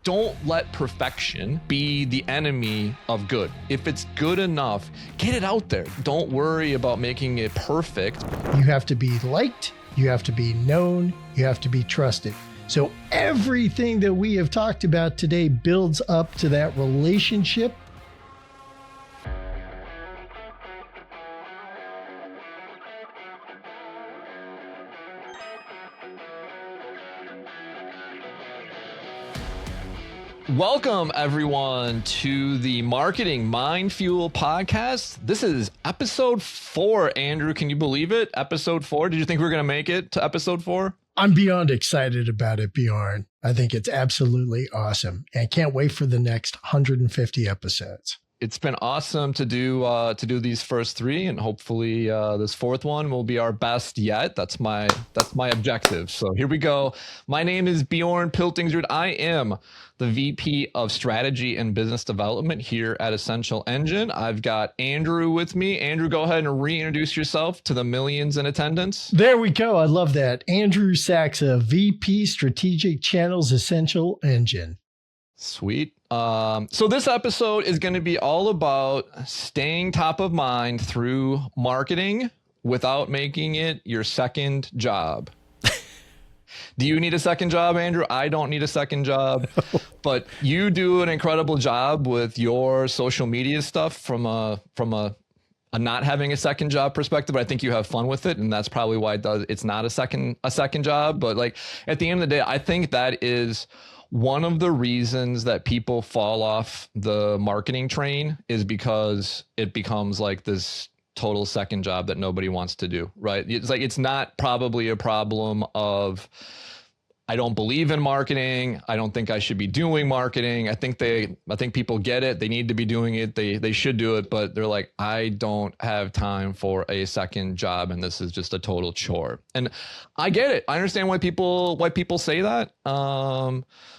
don't let perfection be the enemy of good. If it's good enough, get it out there. Don't worry about making it perfect. You have to be liked, you have to be known, you have to be trusted. So everything that we have talked about today builds up to that relationship. Welcome, everyone, to the Marketing Mind Fuel podcast. This is episode 4. Andrew, can you believe it? Episode 4. Did you think we were going to make it to episode 4? I'm beyond excited about it, Bjorn. I think it's absolutely awesome. And can't wait for the next 150 episodes. It's been awesome to do these first 3, and hopefully this 4th one will be our best yet. That's my objective. So here we go. My name is Bjorn Piltingsrud. I am the VP of Strategy and Business Development here at Essential Engine. I've got Andrew with me. Andrew, go ahead and reintroduce yourself to the millions in attendance. There we go. I love that. Andrew Saksa, VP Strategic Channels, Essential Engine. Sweet. So this episode is going to be all about staying top of mind through marketing without making it your second job. Do you need a second job, Andrew? I don't need a second job, but you do an incredible job with your social media stuff from a not having a second job perspective. But I think you have fun with it, and that's probably why it's not a second job. But like at the end of the day, I think that is one of the reasons that people fall off the marketing train is because it becomes like this total second job that nobody wants to do, right? It's like, it's not probably a problem of, I don't believe in marketing. I don't think I should be doing marketing. I think people get it. They need to be doing it. They should do it, but they're like, I don't have time for a second job, and this is just a total chore. And I get it. I understand why people say that.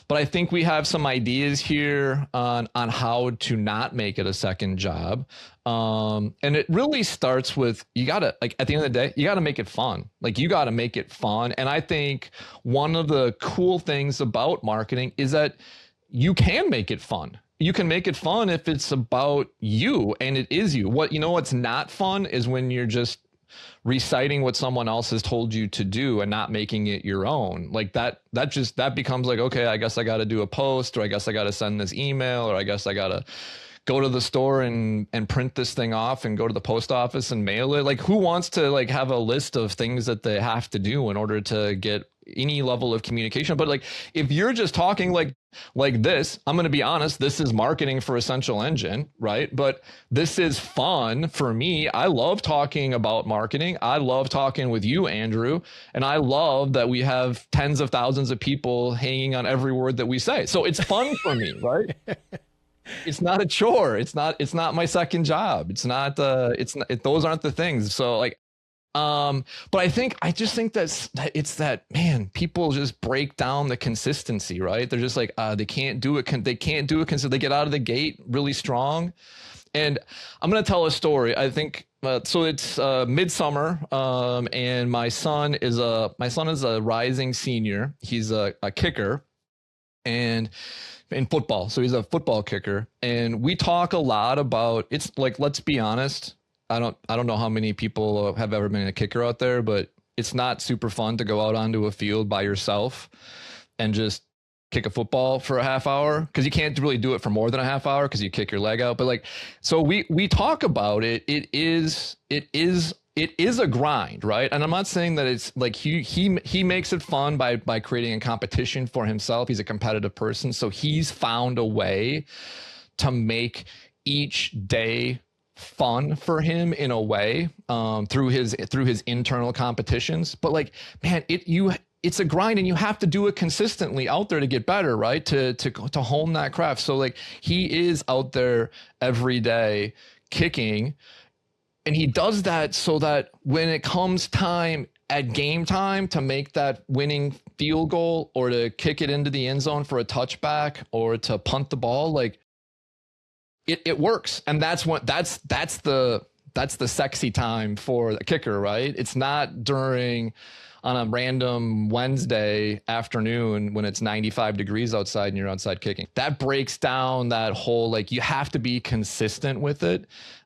But I think we have some ideas here on how to not make it a second job. And it really starts with, you gotta, like, at the end of the day, you gotta make it fun. Like, you gotta make it fun. And I think one of the cool things about marketing is that you can make it fun. You can make it fun if it's about you and it is you. What's not fun is when you're just reciting what someone else has told you to do and not making it your own. Like that becomes like, okay, I guess I got to do a post, or I guess I got to send this email, or I guess I got to go to the store and print this thing off and go to the post office and mail it. Like, who wants to like have a list of things that they have to do in order to get any level of communication? But like, if you're just talking like this, I'm going to be honest, this is marketing for Essential Engine, right? But this is fun for me. I love talking about marketing. I love talking with you, Andrew. And I love that we have tens of thousands of people hanging on every word that we say. So it's fun for me, right? It's not a chore. It's not my second job. Those aren't the things. So like, but I just think it's that, man, people just break down the consistency, right? They're just like, they can't do it. They can't do it because they get out of the gate really strong. And I'm going to tell a story. I think, so it's midsummer, and my son is a rising senior. He's a kicker and in football. So he's a football kicker. And we talk a lot about, it's like, let's be honest. I don't know how many people have ever been a kicker out there, but it's not super fun to go out onto a field by yourself and just kick a football for a half hour, because you can't really do it for more than a half hour because you kick your leg out. But like, so we talk about it. It is a grind, right? And I'm not saying that it's like he makes it fun by creating a competition for himself. He's a competitive person, so he's found a way to make each day fun for him in a way, through his internal competitions. But like, man, it's a grind, and you have to do it consistently out there to get better, right? To hone that craft. So like, he is out there every day kicking, and he does that so that when it comes time at game time to make that winning field goal, or to kick it into the end zone for a touchback, or to punt the ball, like, it works. And that's the that's the sexy time for the kicker, right? It's not during on a random Wednesday afternoon when it's 95 degrees outside and you're outside kicking. That breaks down that whole, like, you have to be consistent with it.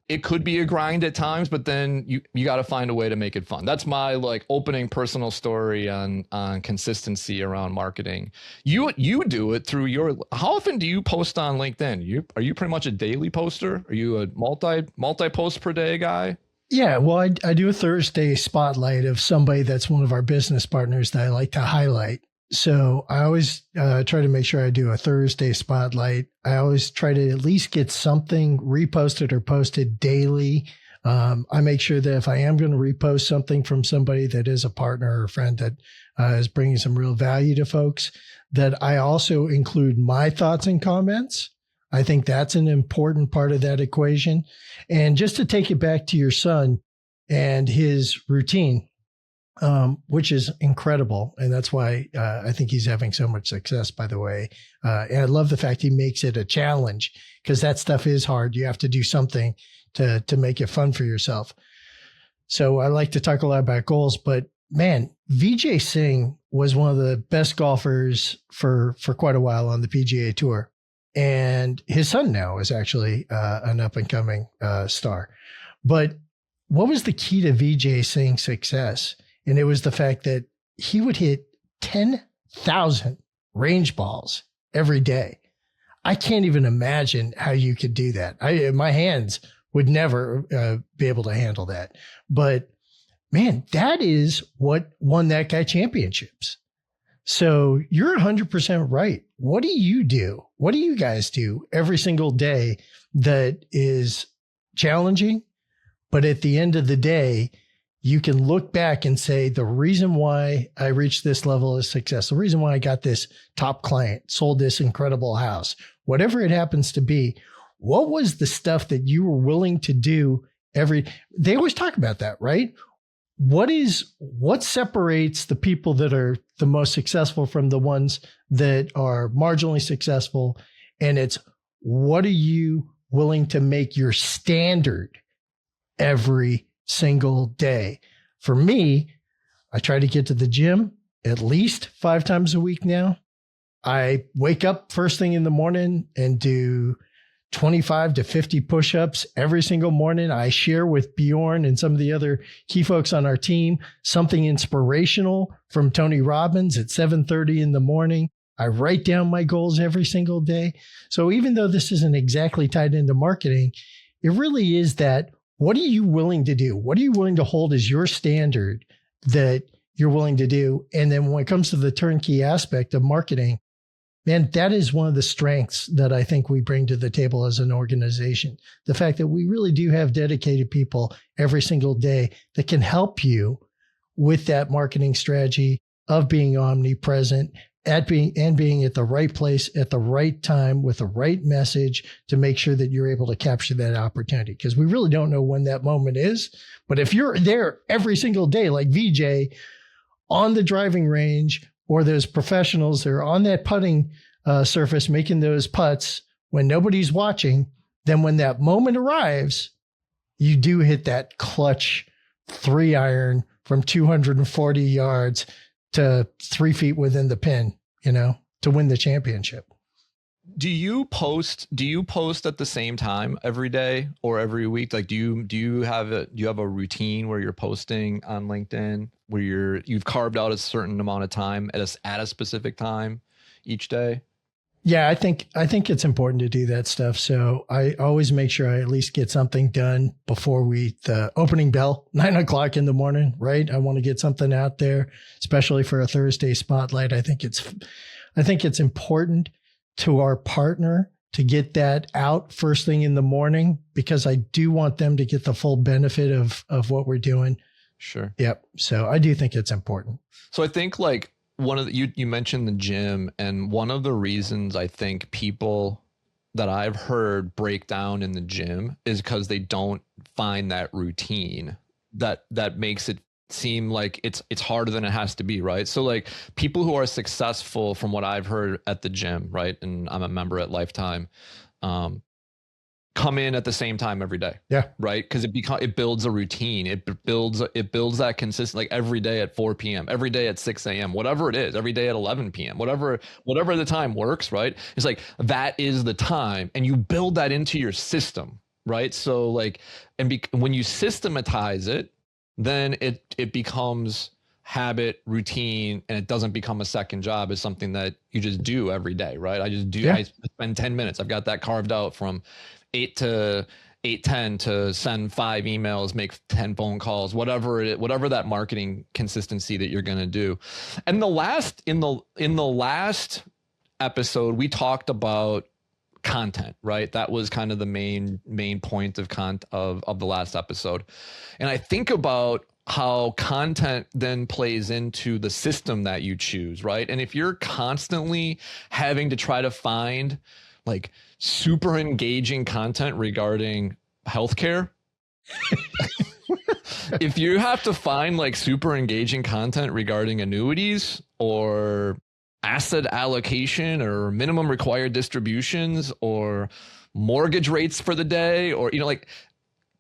It could be a grind at times, but then you got to find a way to make it fun. That's my like opening personal story on consistency around marketing. You do it through your. How often do you post on LinkedIn? Are you pretty much a daily poster? Are you a multi post per day guy? Yeah, well, I do a Thursday spotlight of somebody that's one of our business partners that I like to highlight. So I always try to make sure I do a Thursday spotlight. I always try to at least get something reposted or posted daily. I make sure that if I am going to repost something from somebody that is a partner or a friend that is bringing some real value to folks, that I also include my thoughts and comments. I think that's an important part of that equation. And just to take it back to your son and his routine, which is incredible. And that's why I think he's having so much success, by the way. And I love the fact he makes it a challenge, because that stuff is hard. You have to do something to make it fun for yourself. So I like to talk a lot about goals, but man, Vijay Singh was one of the best golfers for quite a while on the PGA Tour. And his son now is actually an up and coming star. But what was the key to Vijay Singh's success? And it was the fact that he would hit 10,000 range balls every day. I can't even imagine how you could do that. My hands would never be able to handle that. But man, that is what won that guy championships. So you're 100% right. What do you do? What do you guys do every single day that is challenging? But at the end of the day, you can look back and say, the reason why I reached this level of success, the reason why I got this top client, sold this incredible house, whatever it happens to be, what was the stuff that you were willing to do they always talk about that, right? What separates the people that are the most successful from the ones that are marginally successful? And it's, what are you willing to make your standard every single day? For me, I try to get to the gym at least 5 times a week now. I wake up first thing in the morning and do 25 to 50 push-ups every single morning. I share with Bjorn and some of the other key folks on our team something inspirational from Tony Robbins at 7:30 in the morning. I write down my goals every single day. So even though this isn't exactly tied into marketing, it really is that, what are you willing to do? What are you willing to hold as your standard that you're willing to do? And then when it comes to the turnkey aspect of marketing, man, that is one of the strengths that I think we bring to the table as an organization. The fact that we really do have dedicated people every single day that can help you with that marketing strategy of being omnipresent, being at the right place at the right time with the right message to make sure that you're able to capture that opportunity. Because we really don't know when that moment is. But if you're there every single day, like VJ on the driving range, or those professionals that are on that putting surface making those putts when nobody's watching, then when that moment arrives, you do hit that clutch 3-iron from 240 yards to 3 feet within the pin, to win the championship. Do you post at the same time every day or every week? Like, do you have a routine where you're posting on LinkedIn where you've carved out a certain amount of time at a specific time each day? Yeah, I think it's important to do that stuff. So I always make sure I at least get something done before the opening bell, 9:00 in the morning, right? I want to get something out there, especially for a Thursday spotlight. I think it's important to our partner to get that out first thing in the morning, because I do want them to get the full benefit of what we're doing. Sure. Yep. So I do think it's important. So I think like you mentioned the gym, and one of the reasons I think people that I've heard break down in the gym is because they don't find that routine that makes it seem like it's harder than it has to be, right? So like people who are successful, from what I've heard at the gym, right, and I'm a member at Lifetime, come in at the same time every day. Yeah. Right. Because it builds a routine. It builds that consistent, like every day at 4 p.m., every day at 6 a.m., whatever it is, every day at 11 p.m., whatever the time works, right? It's like that is the time, and you build that into your system, right? So like, when you systematize it, then it becomes habit, routine, and it doesn't become a second job. It's something that you just do every day, right? I just do. Yeah. I spend 10 minutes. I've got that carved out from 8 to 8:10 to send 5 emails, make 10 phone calls, whatever that marketing consistency that you're going to do. And in the last episode, we talked about content, right? That was kind of the main point of the last episode. And I think about how content then plays into the system that you choose, right? And if you're constantly having to try to find like super engaging content regarding healthcare, if you have to find like super engaging content regarding annuities or asset allocation or minimum required distributions or mortgage rates for the day, or, like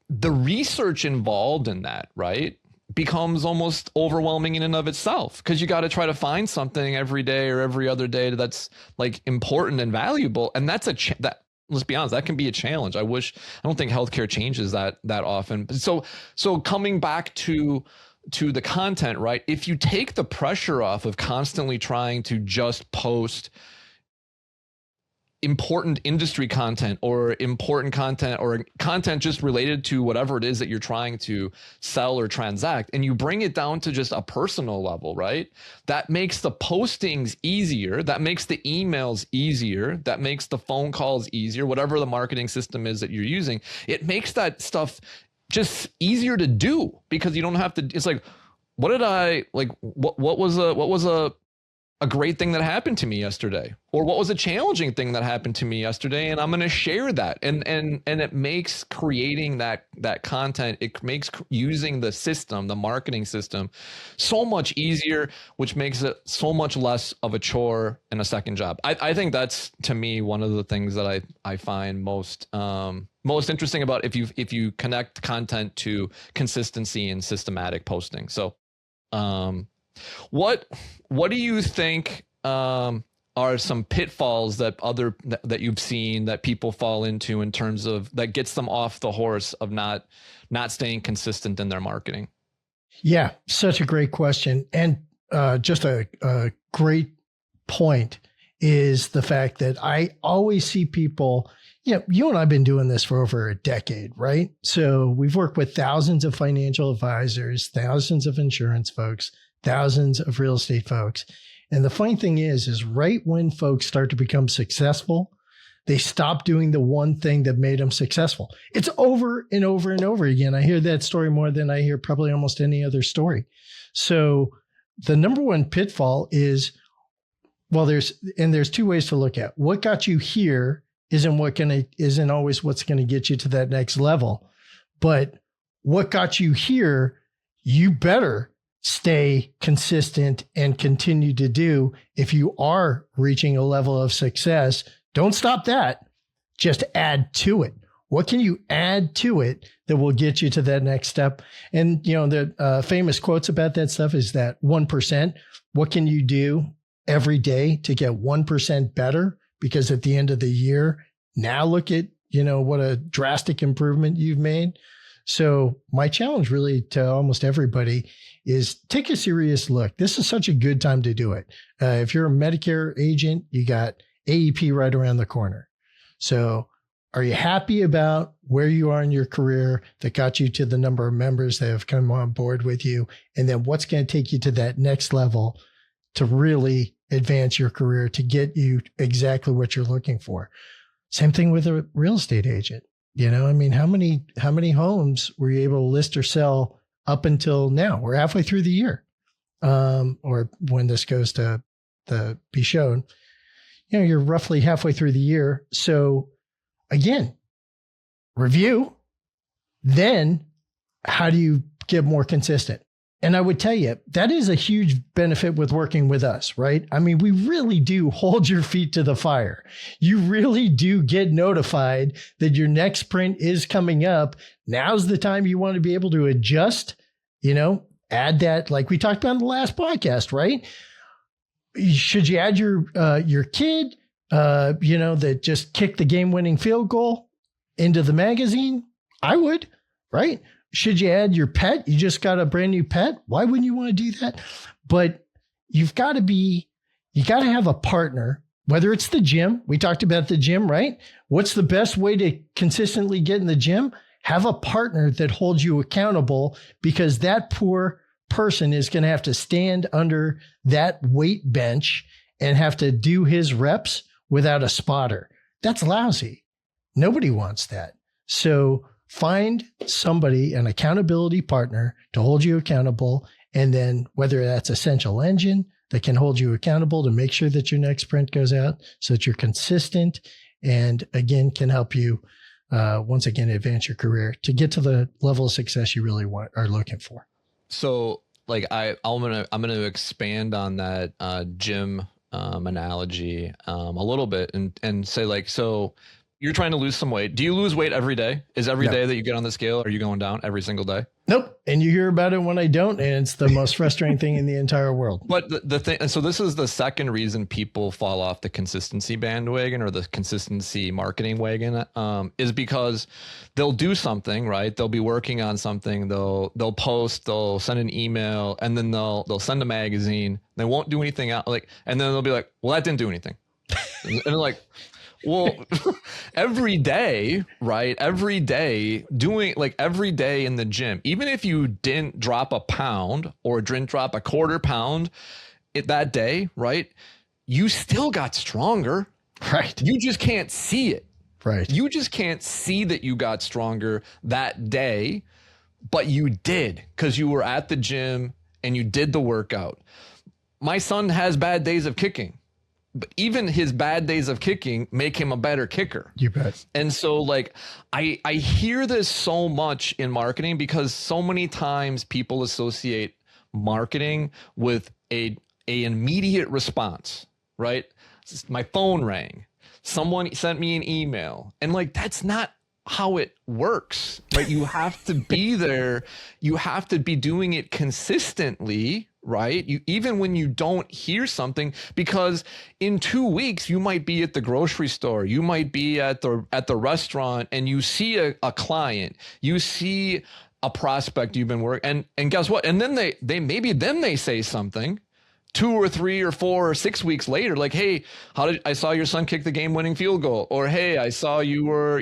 the research involved in that, right, becomes almost overwhelming in and of itself, because you got to try to find something every day or every other day that's like important and valuable. And that's that, let's be honest, that can be a challenge. I don't think healthcare changes that often. So coming back to the content, right? If you take the pressure off of constantly trying to just post important industry content or important content or content just related to whatever it is that you're trying to sell or transact, and you bring it down to just a personal level, right? That makes the postings easier. That makes the emails easier. That makes the phone calls easier, whatever the marketing system is that you're using. It makes that stuff just easier to do, because you don't have to, it's like, what was a great thing that happened to me yesterday, or what was a challenging thing that happened to me yesterday, and I'm going to share that. And it makes creating that content, it makes using the system, the marketing system, so much easier, which makes it so much less of a chore and a second job. I think that's, to me, one of the things that I find most interesting about if you connect content to consistency and systematic posting. So what do you think are some pitfalls that you've seen that people fall into in terms of that gets them off the horse of not staying consistent in their marketing? Yeah, such a great question. And just a great point is the fact that I always see people, you and I have been doing this for over a decade, right? So we've worked with thousands of financial advisors, thousands of insurance folks, thousands of real estate folks. And the funny thing is right when folks start to become successful, they stop doing the one thing that made them successful. It's over and over and over again. I hear that story more than I hear probably almost any other story. So the number one pitfall is, well, there's two ways to look at what got you here isn't always what's going to get you to that next level. But what got you here, you better stay consistent and continue to do. If you are reaching a level of success, don't stop that. Just add to it. What can you add to it that will get you to that next step? And, the famous quotes about that stuff is that 1%. What can you do every day to get 1% better? Because at the end of the year, now look at, what a drastic improvement you've made. So my challenge really to almost everybody is take a serious look. This is such a good time to do it. If you're a Medicare agent, you got AEP right around the corner. So are you happy about where you are in your career that got you to the number of members that have come on board with you? And then what's going to take you to that next level to really advance your career, to get you exactly what you're looking for? Same thing with a real estate agent. How many homes were you able to list or sell up until now? We're halfway through the year, or when this goes to be shown, you're roughly halfway through the year. So again, review, then how do you get more consistent? And I would tell you, that is a huge benefit with working with us, right? I mean, we really do hold your feet to the fire. You really do get notified that your next sprint is coming up. Now's the time you want to be able to adjust, add that, like we talked about in the last podcast, right? Should you add your kid, that just kicked the game-winning field goal into the magazine? I would, right? Should you add your pet? You just got a brand new pet. Why wouldn't you want to do that? But you got to have a partner, whether it's the gym. We talked about the gym, right? What's the best way to consistently get in the gym? Have a partner that holds you accountable, because that poor person is going to have to stand under that weight bench and have to do his reps without a spotter. That's lousy. Nobody wants that. So find somebody, an accountability partner, to hold you accountable. And then whether that's Essential Engine that can hold you accountable to make sure that your next sprint goes out so that you're consistent, and again, can help you once again advance your career to get to the level of success you really are looking for. So like I'm gonna expand on that gym analogy a little bit and say, like, so you're trying to lose some weight. Do you lose weight every day? Is every day that you get on the scale, are you going down every single day? Nope. And you hear about it when I don't, and it's the most frustrating thing in the entire world. But the thing, and so this is the second reason people fall off the consistency bandwagon or the consistency marketing wagon, is because they'll do something, right? They'll be working on something. They'll post, they'll send an email, and then they'll send a magazine. They won't do anything out, and then they'll be like, well, that didn't do anything. And they're like, well, every day, right? Every day every day in the gym, even if you didn't drop a pound or didn't drop a quarter pound that day, right? You still got stronger. Right. You just can't see it. Right. You just can't see that you got stronger that day, but you did, because you were at the gym and you did the workout. My son has bad days of kicking. But even his bad days of kicking make him a better kicker. You bet. And so I hear this so much in marketing, because so many times people associate marketing with a immediate response, right? My phone rang. Someone sent me an email, and that's not how it works, right? You have to be there. You have to be doing it consistently, right? Even when you don't hear something, because in 2 weeks you might be at the grocery store, you might be at the restaurant, and you see a client, you see a prospect you've been working, and guess what? And then they say something 2 or 3 or 4 or 6 weeks later, like, hey, I saw your son kick the game-winning field goal, or hey, I saw you were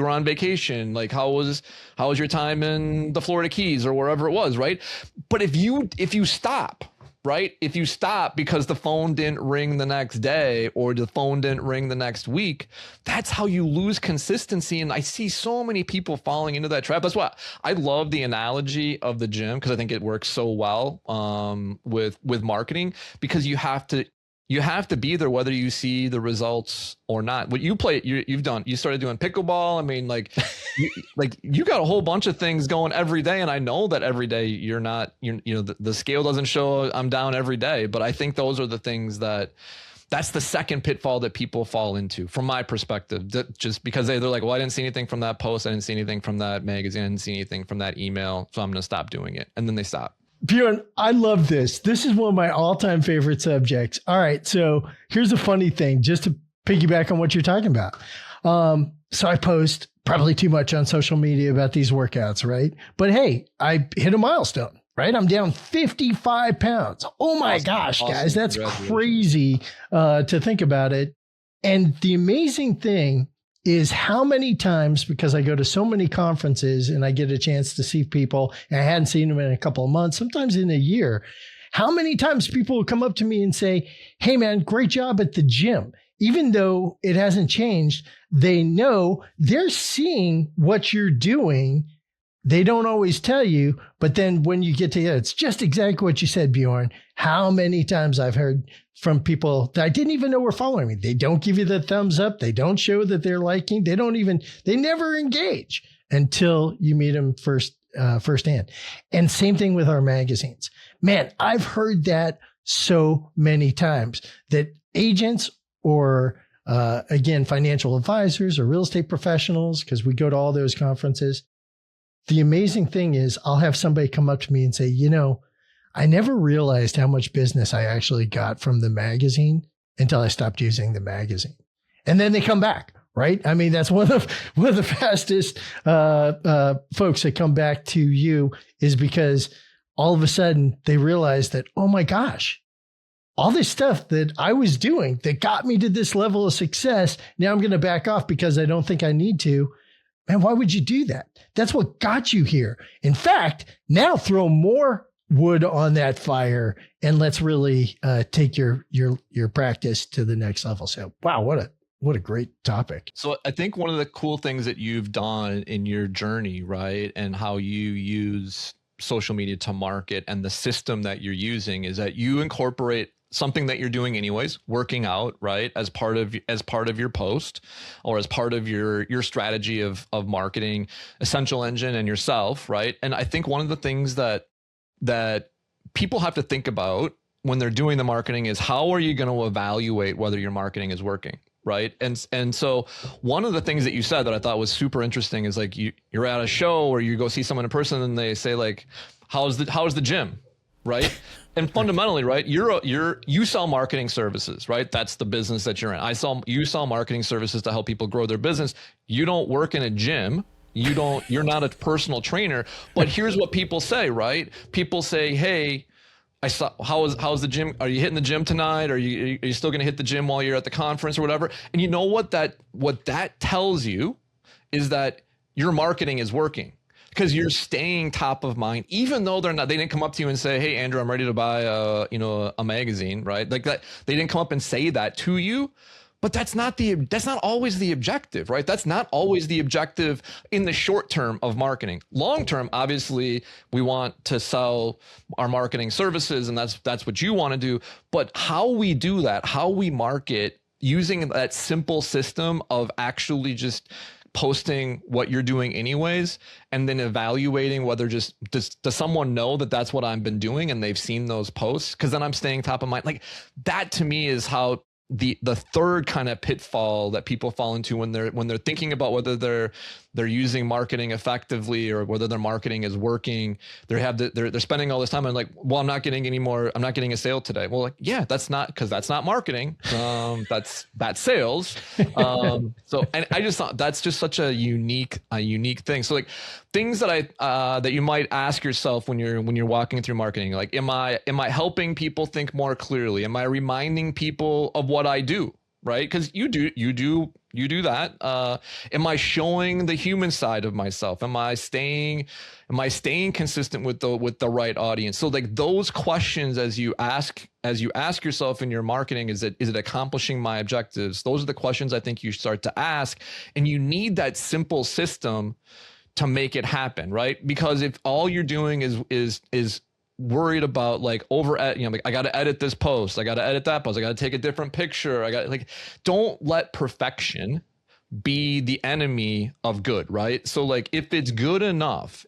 on vacation. Like, how was your time in the Florida Keys or wherever it was, right? But if you stop, right? If you stop because the phone didn't ring the next day or the phone didn't ring the next week, that's how you lose consistency. And I see so many people falling into that trap. That's why I love the analogy of the gym, because I think it works so well with marketing, because you have to be there whether you see the results or not. What you started doing pickleball. I mean, you got a whole bunch of things going every day. And I know that every day the scale doesn't show I'm down every day, but I think those are the things that's the second pitfall that people fall into from my perspective, just because they're like, well, I didn't see anything from that post. I didn't see anything from that magazine. I didn't see anything from that email. So I'm going to stop doing it. And then they stop. Bjorn, I love this. This is one of my all-time favorite subjects. All right. So here's a funny thing, just to piggyback on what you're talking about. So I post probably too much on social media about these workouts, right? But hey, I hit a milestone, right? I'm down 55 pounds. Oh my gosh, guys, that's crazy to think about it. And the amazing thing is how many times, because I go to so many conferences and I get a chance to see people, and I hadn't seen them in a couple of months, sometimes in a year, how many times people will come up to me and say, hey man, great job at the gym. Even though it hasn't changed, they know they're seeing what you're doing. They don't always tell you, but then when you get to it, it's just exactly what you said, Bjorn. How many times I've heard from people that I didn't even know were following me. They don't give you the thumbs up. They don't show that they're liking. They never engage until you meet them first firsthand. And same thing with our magazines. Man, I've heard that so many times that agents or again, financial advisors or real estate professionals, because we go to all those conferences. The amazing thing is I'll have somebody come up to me and say, you know, I never realized how much business I actually got from the magazine until I stopped using the magazine. And then they come back, right? I mean, that's one of the fastest folks that come back to you is because all of a sudden they realize that, oh my gosh, all this stuff that I was doing that got me to this level of success, now I'm going to back off because I don't think I need to. Man, why would you do that? That's what got you here. In fact, now throw more wood on that fire and let's really take your practice to the next level. So, wow, what a great topic. So I think one of the cool things that you've done in your journey, right, and how you use social media to market and the system that you're using is that you incorporate something that you're doing anyways, working out, right, as part of your post or as part of your strategy of marketing Essential Engine and yourself, right? And I think one of the things that people have to think about when they're doing the marketing is how are you going to evaluate whether your marketing is working, right? And so one of the things that you said that I thought was super interesting is like you're at a show or you go see someone in person and they say like, how's the gym, right? And fundamentally, right, you sell marketing services, right? That's the business that you're in. You sell marketing services to help people grow their business. You don't work in a gym. You're not a personal trainer, but here's what people say, right? People say, hey, how's the gym? Are you hitting the gym tonight? Are you still going to hit the gym while you're at the conference or whatever? And you know what that tells you is that your marketing is working because you're staying top of mind, even though they didn't come up to you and say, hey, Andrew, I'm ready to buy a magazine, right? Like that, they didn't come up and say that to you. But that's not always the objective, right? That's not always the objective in the short term of marketing. Long term, obviously, we want to sell our marketing services, and that's what you want to do. But how we do that, how we market using that simple system of actually just posting what you're doing anyways, and then evaluating whether does someone know that that's what I've been doing and they've seen those posts? Because then I'm staying top of mind. Like that to me is how the third kind of pitfall that people fall into when they're thinking about whether they're using marketing effectively or whether their marketing is working. They're spending all this time and like, well, I'm not getting a sale today. Well, like, yeah, that's not marketing. That's sales. So, and I just thought that's just such a unique thing. So like things that you might ask yourself when you're walking through marketing, like, am I helping people think more clearly? Am I reminding people of what I do? Right? Because you do that. Am I showing the human side of myself? Am I staying consistent with the right audience? So like those questions as you ask yourself in your marketing, is it accomplishing my objectives? Those are the questions I think you start to ask, and you need that simple system to make it happen, right? Because if all you're doing is worried about like like I got to edit this post, I got to edit that post, I got to take a different picture, don't let perfection be the enemy of good, right? So like if it's good enough,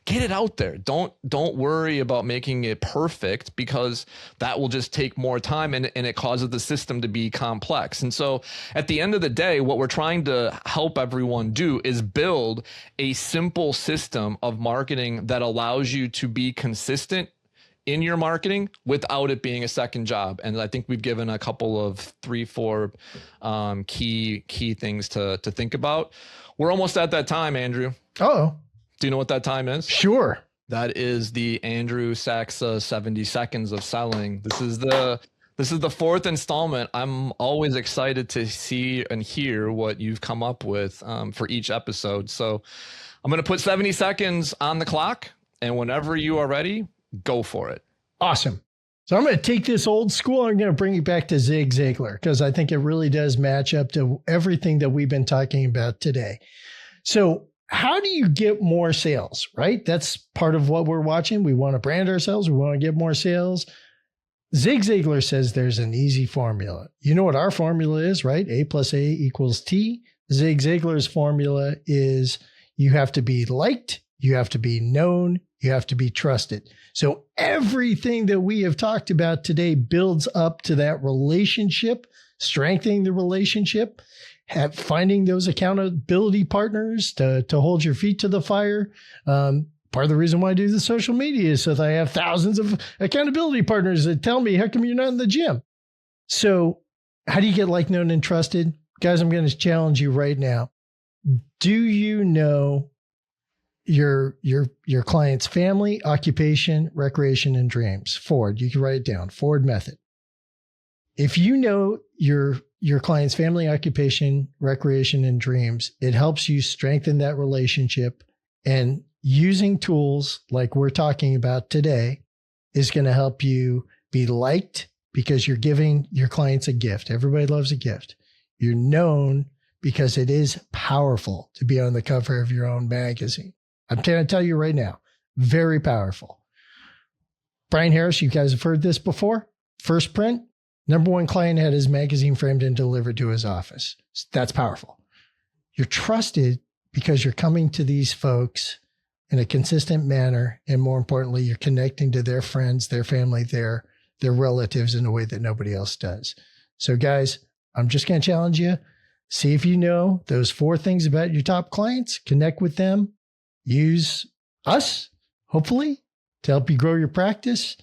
get it out there. Don't worry about making it perfect, because that will just take more time and it causes the system to be complex. And so at the end of the day, what we're trying to help everyone do is build a simple system of marketing that allows you to be consistent in your marketing without it being a second job. And I think we've given a couple of 3-4 key things to think about. We're almost at that time, Andrew. Oh, do you know what that time is? Sure. That is the Andrew Saksa 70 seconds of selling. This is the fourth installment. I'm always excited to see and hear what you've come up with for each episode. So I'm going to put 70 seconds on the clock, and whenever you are ready, go for it. Awesome. So I'm going to take this old school. I'm going to bring it back to Zig Ziglar, because I think it really does match up to everything that we've been talking about today. So how do you get more sales, right? That's part of what we're watching. We want to brand ourselves. We want to get more sales. Zig Ziglar says there's an easy formula. You know what our formula is, right? A plus A equals T. Zig Ziglar's formula is you have to be liked, you have to be known, you have to be trusted. So everything that we have talked about today builds up to that relationship, strengthening the relationship, finding those accountability partners to hold your feet to the fire. Part of the reason why I do the social media is so that I have thousands of accountability partners that tell me, how come you're not in the gym? So how do you get liked, known, and trusted? Guys, I'm going to challenge you right now. Do you know your client's family, occupation, recreation, and dreams? Ford, you can write it down. Ford method. If you know your client's family, occupation, recreation, and dreams, it helps you strengthen that relationship. And using tools like we're talking about today is going to help you be liked because you're giving your clients a gift. Everybody loves a gift. You're known because it is powerful to be on the cover of your own magazine. I'm trying to tell you right now, very powerful. Brian Harris, you guys have heard this before. First print, number one client had his magazine framed and delivered to his office. That's powerful. You're trusted because you're coming to these folks in a consistent manner. And more importantly, you're connecting to their friends, their family, their relatives in a way that nobody else does. So guys, I'm just going to challenge you. See if you know those 4 things about your top clients, connect with them, use us, hopefully, to help you grow your practice.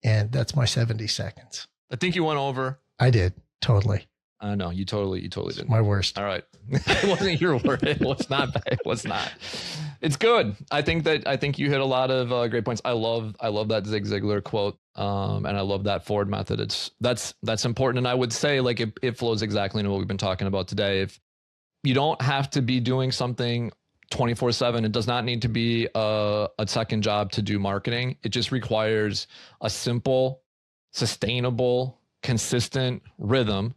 And that's my 70 seconds. I think you went over. I did. Totally. No, you totally did. My worst. All right. It wasn't your word. It was not bad. It was not. It's good. I think you hit a lot of great points. I love that Zig Ziglar quote. And I love that Ford method. That's important. And I would say like it flows exactly into what we've been talking about today. If you don't have to be doing something 24/7, it does not need to be a second job to do marketing. It just requires a simple, sustainable, consistent rhythm.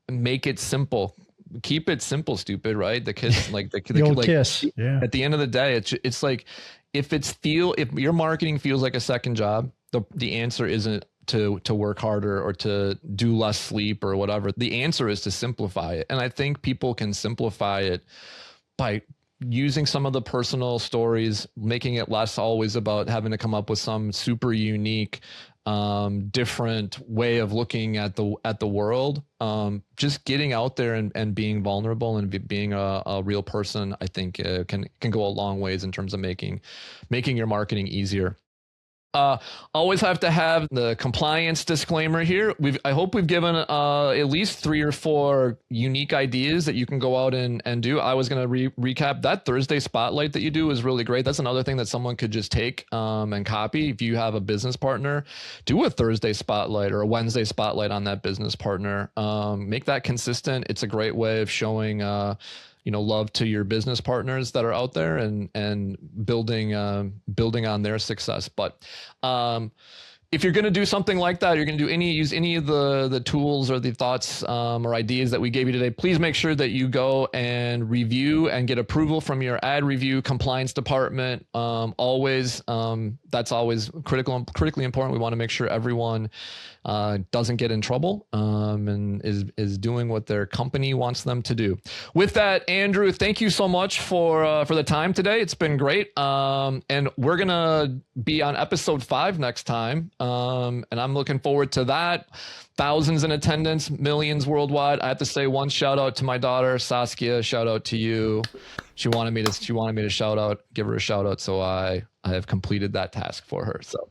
Make it simple. Keep it simple, stupid, right? The kids like the old like, kiss. Yeah. At the end of the day, it's like if your marketing feels like a second job, the answer isn't to work harder or to do less sleep or whatever. The answer is to simplify it. And I think people can simplify it by using some of the personal stories, making it less always about having to come up with some super unique, different way of looking at the world. Just getting out there and being vulnerable and being a real person, I think can go a long ways in terms of making your marketing easier. Always have to have the compliance disclaimer here. I hope we've given at least 3 or 4 unique ideas that you can go out and do. I was going to recap that Thursday spotlight that you do is really great. That's another thing that someone could just take and copy. If you have a business partner, do a Thursday spotlight or a Wednesday spotlight on that business partner. Make that consistent. It's a great way of showing love to your business partners that are out there and building on their success. But if you're going to do something like that, you're going to use any of the tools or the thoughts or ideas that we gave you today, please make sure that you go and review and get approval from your ad review compliance department. That's always critically important. We want to make sure everyone doesn't get in trouble and is doing what their company wants them to do. With that, Andrew, thank you so much for the time today. It's been great. And we're going to be on episode 5 next time. And I'm looking forward to that. Thousands in attendance, millions worldwide. I have to say one shout out to my daughter, Saskia. Shout out to you. She wanted me to give her a shout out. So I have completed that task for her. So,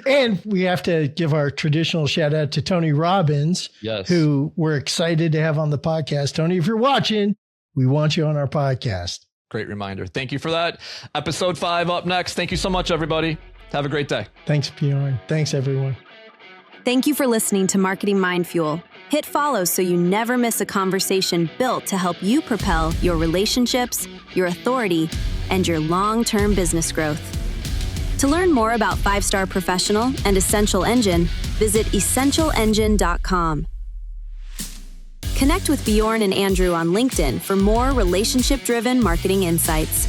and we have to give our traditional shout out to Tony Robbins, yes, who we're excited to have on the podcast. Tony, if you're watching, we want you on our podcast. Great reminder. Thank you for that. Episode 5 up next. Thank you so much, everybody. Have a great day. Thanks, Bjorn. Thanks, everyone. Thank you for listening to Marketing Mind Fuel. Hit follow so you never miss a conversation built to help you propel your relationships, your authority, and your long-term business growth. To learn more about 5-Star Professional and Essential Engine, visit essentialengine.com. Connect with Bjorn and Andrew on LinkedIn for more relationship-driven marketing insights.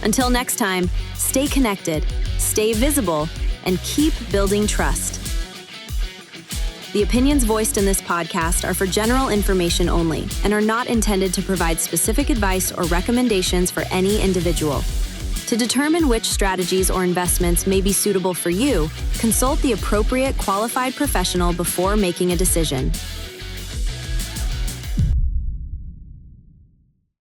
Until next time, stay connected, stay visible, and keep building trust. The opinions voiced in this podcast are for general information only and are not intended to provide specific advice or recommendations for any individual. To determine which strategies or investments may be suitable for you, consult the appropriate qualified professional before making a decision.